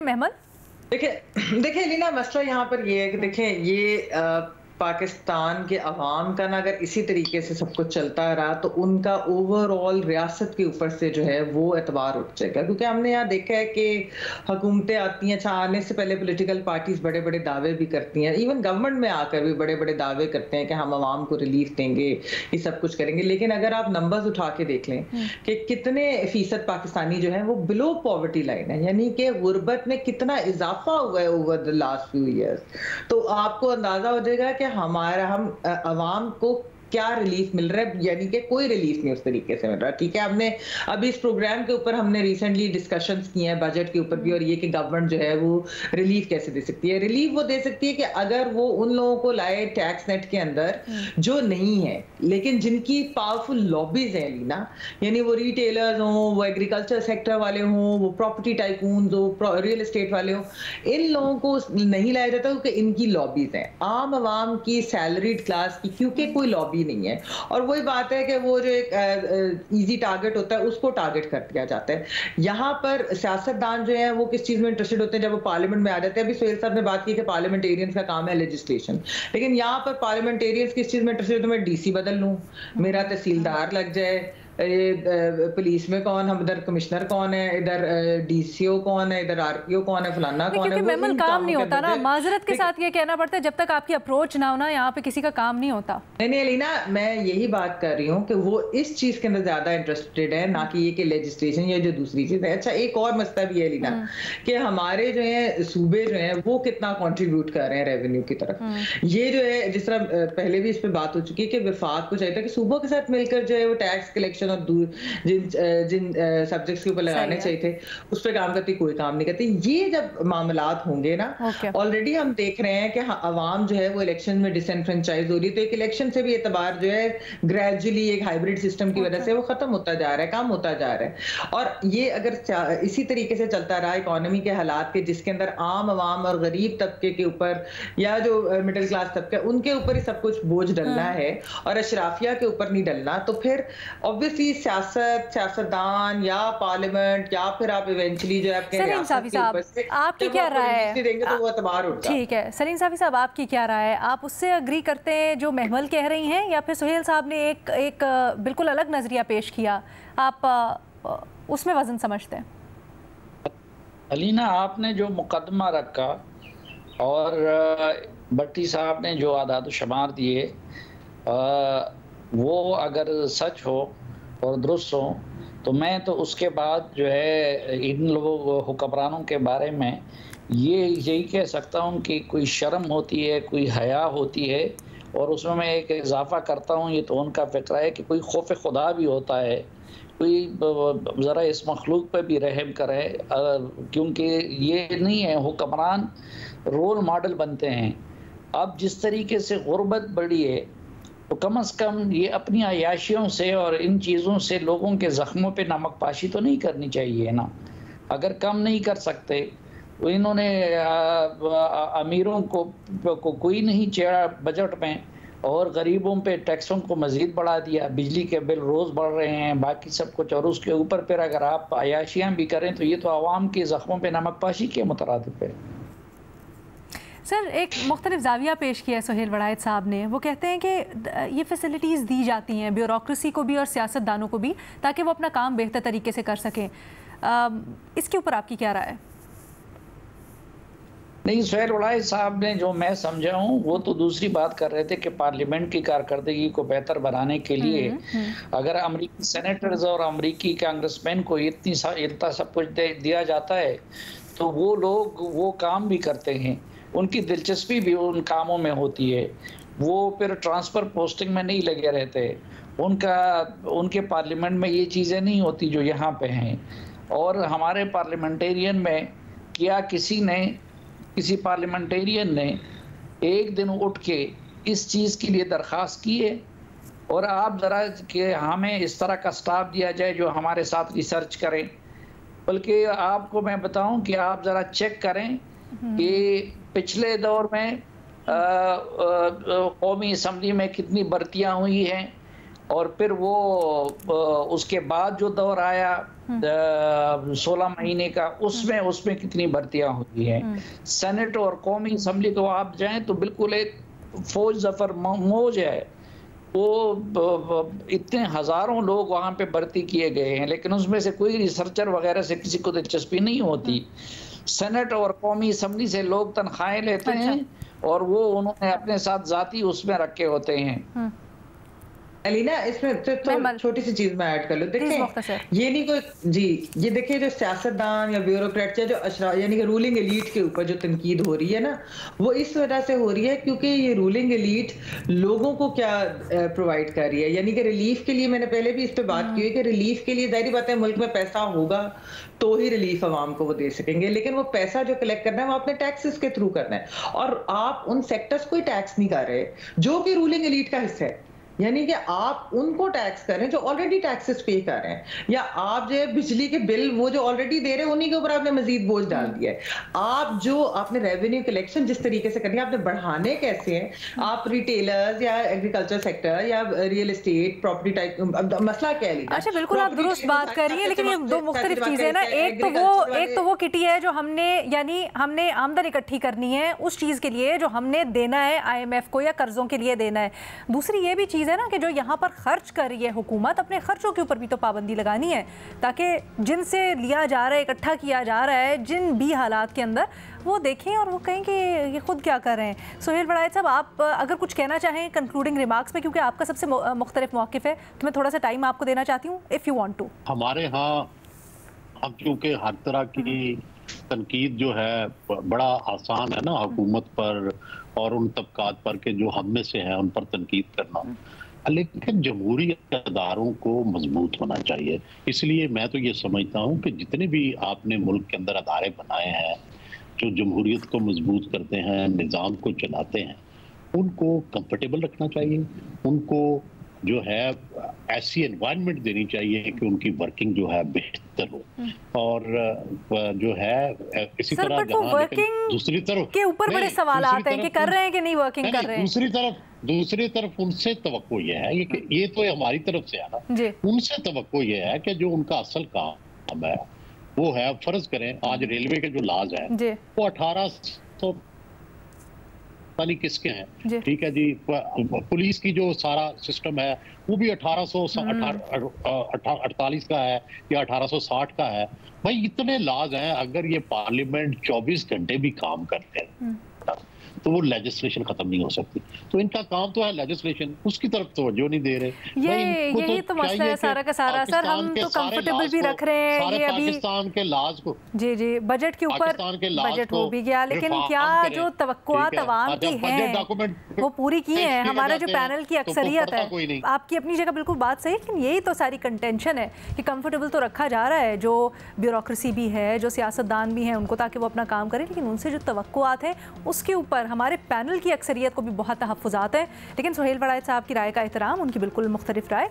मेहमन। देखिए देखिए लीना, मसला यहाँ पर ये है कि देखें ये पाकिस्तान के अवाम का ना अगर इसी तरीके से सब कुछ चलता रहा तो उनका ओवरऑल रियासत के ऊपर से जो है वो एतबार उठ जाएगा, क्योंकि हमने यहाँ देखा है कि हुकूमतें आती हैं, अच्छा आने से पहले पॉलिटिकल पार्टीज बड़े बड़े दावे भी करती हैं, इवन गवर्नमेंट में आकर भी बड़े बड़े दावे करते हैं कि हम अवाम को रिलीफ देंगे, ये सब कुछ करेंगे। लेकिन अगर आप नंबर्स उठा के देख लें कि कितने फीसद पाकिस्तानी जो है वो बिलो पॉवर्टी लाइन है, यानी कि गुर्बत में कितना इजाफा हुआ है over the last few years, तो आपको अंदाजा हो जाएगा कि हम अवाम को क्या रिलीफ मिल रहा है, यानी कि कोई रिलीफ नहीं उस तरीके से मिल रहा। ठीक है, हमने अभी इस प्रोग्राम के ऊपर हमने रिसेंटली डिस्कशंस किए हैं बजट के ऊपर भी, और ये कि गवर्नमेंट जो है वो रिलीफ कैसे दे सकती है। रिलीफ वो दे सकती है कि अगर वो उन लोगों को लाए टैक्स नेट के अंदर जो नहीं है लेकिन जिनकी पावरफुल लॉबीज हैं लीना, यानी वो रिटेलर्स हों, वो एग्रीकल्चर सेक्टर वाले हों, वो प्रॉपर्टी टाइकून्स हो, रियल एस्टेट वाले हों, इन लोगों को नहीं लाया जाता क्योंकि इनकी लॉबीज हैं। आम आवाम की सैलरीड क्लास की क्योंकि कोई लॉबी नहीं है, और वही बात है कि वो जो एक इजी टारगेट होता है उसको टारगेट कर दिया जाता है। यहाँ पर सियासतदान जो है वो किस चीज में इंटरेस्टेड होते हैं, जब वो पार्लियामेंट में आ जाते हैं। अभी सोहेल साहब ने बात की कि पार्लियामेंटेरियंस का काम है लेजिस्लेशन, लेकिन यहाँ पर पार्लियामेंटेरियंस किस चीज में इंटरेस्टेड होते हैं, मैं डीसी बदल लूं, मेरा तहसीलदार लग जाए, ये पुलिस में कौन, हम इधर कमिश्नर कौन है, इधर डीसीओ कौन है, इधर आरपीओ कौन है, फलाना कौन है। क्योंकि मेमन काम नहीं होता ना, माजरत के साथ ये कहना पड़ता है जब तक आपकी अप्रोच ना हो ना, यहाँ पे किसी का काम नहीं होता। नहीं अलीना, मैं यही बात कर रही हूँ कि वो इस चीज के अंदर ज्यादा इंटरेस्टेड है, ना कि ये कि लेजिस्लेशन या जो दूसरी चीज है। अच्छा, एक और मसला भी है अलीना कि हमारे जो है सूबे जो है वो कितना कंट्रीब्यूट कर रहे हैं रेवेन्यू की तरफ। ये जो है, जिस तरह पहले भी इस पे बात हो चुकी है कि विफाक को चाहिए था कि सूबों के साथ मिलकर जो है वो टैक्स कलेक्शन और जिन सब्जेक्ट्स के ऊपर लगाने चाहिए थे उस पर काम करती, कोई काम नहीं करती। ये जब मामलात होंगे ना, ऑलरेडी हम देख रहे हैं कि अवाम जो है वो इलेक्शन में डिसएनफ्रेंचाइज हो रही है, तो एक इलेक्शन से भी एतबार जो है ग्रेजुअली एक हाइब्रिड सिस्टम की वजह से वो खत्म होता जा रहा है, कम होता जा रहा है। और ये अगर इसी तरीके से चलता रहा इकोनॉमी के हालात के, जिसके अंदर आम आवाम और गरीब तबके के ऊपर या जो मिडिल क्लास तबका उनके ऊपर ही सब कुछ बोझ डलना है और अशराफिया के ऊपर नहीं डलना, तो फिर ऑब्वियसली सियासतदान या पार्लियामेंट या फिर आप इवेंचुअली जो आपके सलीम साफी साहब, आपकी क्या राय है? देंगे तो वो एतबार उठता है। ठीक है, सलीम साफी साहब, आपकी क्या राय है? आप उससे अग्री करते हैं जो महमल कह रही हैं, या फिर सुहेल साहब ने एक बिल्कुल अलग नजरिया पेश किया, आप उसमें वजन समझते हैं? अलीना, आपने जो मुकदमा रखा और भट्टी साहब ने जो आदाद शुमार दिए, वो अगर सच हो और दुरुस्त हो तो मैं तो उसके बाद जो है इन लोगों हुक्मरानों के बारे में यही कह सकता हूँ कि कोई शर्म होती है, कोई हया होती है, और उसमें मैं एक इजाफा करता हूँ, ये तो उनका फ़िक्र है कि कोई खौफ खुदा भी होता है, कोई ज़रा इस मखलूक पे भी रहम करे, क्योंकि ये नहीं है हुक्मरान रोल मॉडल बनते हैं। अब जिस तरीके से गुर्बत बढ़ी है तो कम से कम ये अपनी अयाशियों से और इन चीज़ों से लोगों के ज़ख्मों पे नमक पाशी तो नहीं करनी चाहिए ना। अगर कम नहीं कर सकते तो इन्होंने अमीरों को कोई नहीं छेड़ा बजट में, और गरीबों पे टैक्सों को मज़ीद बढ़ा दिया, बिजली के बिल रोज़ बढ़ रहे हैं, बाकी सब कुछ, और उसके ऊपर फिर अगर आप अयाशियाँ भी करें तो ये तो आवाम के ज़ख्मों पे नमक पाशी के मुतरादिफ है। सर, एक मुख्तलिफ जाविया पेश किया है सुहेल वड़ायत साहब ने। वो कहते हैं कि ये फैसिलिटीज़ दी जाती हैं ब्यूरोक्रेसी को भी और सियासतदानों को भी, ताकि वो अपना काम बेहतर तरीके से कर सकें। इसके ऊपर आपकी क्या राय है? नहीं, सुहेल वड़ायत साहब ने जो मैं समझा हूँ वो तो दूसरी बात कर रहे थे कि पार्लियामेंट की कारकर्दगी को बेहतर बनाने के लिए अगर अमरीकी सेनेटर्स और अमरीकी कांग्रेसमैन को इतना सब कुछ दिया जाता है तो वो लोग वो काम भी करते हैं, उनकी दिलचस्पी भी उन कामों में होती है, वो फिर ट्रांसफ़र पोस्टिंग में नहीं लगे रहते, उनके पार्लियामेंट में ये चीज़ें नहीं होती जो यहाँ पे हैं। और हमारे पार्लियामेंटेरियन में क्या किसी पार्लियामेंटेरियन ने एक दिन उठ के इस चीज़ के लिए दरख्वास्त की है? और आप ज़रा कि हमें इस तरह का स्टाफ दिया जाए जो हमारे साथ रिसर्च करें, बल्कि आपको मैं बताऊं कि आप ज़रा चेक करें कि पिछले दौर में कौमी असम्बली में कितनी भर्तियां हुई हैं, और फिर वो उसके बाद जो दौर आया 16 महीने का, उसमें कितनी भर्तियां हुई हैं। सेनेट और कौमी असम्बली को आप जाएं तो बिल्कुल एक फौज जफर मौज है। वो इतने हजारों लोग वहां पे भर्ती किए गए हैं, लेकिन उसमें से कोई रिसर्चर वगैरह से किसी को दिलचस्पी नहीं होती। सेनेट और कौमी असम्बली से लोग तनख्वाहें लेते हैं और वो उन्होंने अपने साथ जाती उसमें रखे होते हैं। अलीना, इसमें तो छोटी सी चीज मैं ऐड कर लूं। देखिए, ये नहीं कोई जी, ये देखिए जो सियासतदान या ब्यूरोक्रेट या जो अशरा यानी कि रूलिंग एलीट के ऊपर जो तनकीद हो रही है ना, वो इस वजह से हो रही है क्योंकि ये रूलिंग एलीट लोगों को क्या प्रोवाइड कर रही है। यानी कि रिलीफ के लिए, मैंने पहले भी इस पे बात की है कि रिलीफ के लिए जाहिर बात है मुल्क में पैसा होगा तो ही रिलीफ आवाम को वो दे सकेंगे, लेकिन वो पैसा जो कलेक्ट करना है वो अपने टैक्सेस के थ्रू करना है, और आप उन सेक्टर्स को टैक्स नहीं कर रहे जो कि रूलिंग एलीट का हिस्सा है। यानी कि आप उनको टैक्स करें जो ऑलरेडी टैक्सेस पे कर रहे हैं, या आप जो बिजली के बिल वो जो ऑलरेडी दे रहे हैं उन्हीं के ऊपर आपने मजीद बोझ डाल दिया है। आप जो आपने रेवेन्यू कलेक्शन जिस तरीके से करनी है, आपने बढ़ाने कैसे हैं? आप रिटेलर्स या एग्रीकल्चर सेक्टर या रियल एस्टेट प्रॉपर्टी टाइप, मसला क्या है? अच्छा, बिल्कुल आप दुरुस्त बात कर रही हैं, लेकिन ये दो मुख्तलिफ चीजें ना। एक तो वो किटी है जो हमने आमदन इकट्ठी करनी है उस चीज के लिए जो हमने देना है IMF को या कर्जों के लिए देना है। दूसरी ये भी चीज है ना कि जो यहाँ पर खर्च कर रही है हुकूमत, अपने खर्चों के ऊपर भी तो पाबंदी लगानी है, ताकि जिनसे लिया जा रहा है, इकट्ठा किया जा रहा है, जिन भी हालात के अंदर, वो देखें और वो कहें कि ये खुद क्या कर रहे हैं। सोहेल बड़ाइच साहब, आप अगर कुछ कहना चाहें कंक्लूडिंग रिमार्क्स में, क्योंकि आपका सबसे मुख्तलिफ मौक़िफ़ है, तो मैं थोड़ा सा टाइम आपको देना चाहती हूँ इफ़ यू वांट टू। हमारे यहाँ अब क्योंकि हर तरह की तनकीद जो है बड़ा आसान है ना हुकूमत पर और उन तबकात पर के जो हम में से हैं उन पर तनकीद करना, लेकिन जमहूरी अदारों को मजबूत होना चाहिए। इसलिए मैं तो ये समझता हूँ कि जितने भी आपने मुल्क के अंदर अदारे बनाए हैं जो जमहूरियत को मजबूत करते हैं, निज़ाम को चलाते हैं, उनको कंफर्टेबल रखना चाहिए, उनको जो है ऐसी एनवायरनमेंट देनी चाहिए कि उनकी वर्किंग जो है बेहतर हो। और जो है इसी तरह दूसरी तरफ के ऊपर बड़े सवाल आते हैं कि कर रहे हैं कि नहीं वर्किंग कर रहे हैं। दूसरी तरफ उनसे तवक्को ये है कि ये तो हमारी तरफ से है ना, उनसे तवक्को ये है कि जो उनका असल काम है वो है, फर्ज करें आज रेलवे के जो लाज है वो 1800 नहीं किसके हैं, ठीक है जी, पुलिस की जो सारा सिस्टम है वो भी 1848 का है या 1860 का है। भाई इतने लाज हैं, अगर ये पार्लियामेंट 24 घंटे भी काम करते हैं तो वो लेजिस्लेशन खत्म नहीं हो सकती। तो इनका काम तो है लेजिस्लेशन, उसकी तरफ तवज्जो नहीं दे रहे। यही तो मसला है सारा का सारा। सर, हम तो कंफर्टेबल भी रख रहे हैं ये अभी पाकिस्तान के लाज को, जी बजट के ऊपर बजट हो भी गया, लेकिन क्या जो तवक्कुआत अवाम की हैं वो पूरी की है? हमारा जो पैनल की अक्सरियत है, आपकी अपनी जगह बिल्कुल बात सही, लेकिन यही तो सारी कंटेंशन है कि कंफर्टेबल तो रखा जा रहा है जो ब्यूरोक्रेसी भी है, जो सियासतदान भी हैं उनको, ताकि वो अपना काम करें, लेकिन उनसे जो तवक्कुआत है उसके ऊपर हमारे पैनल की अक्सरियत को भी बहुत तहफ़्फ़ुज़ात है। लेकिन सोहेल बड़ाइच साहब की राय का एहतराम, उनकी बिल्कुल मुख्तलिफ राय।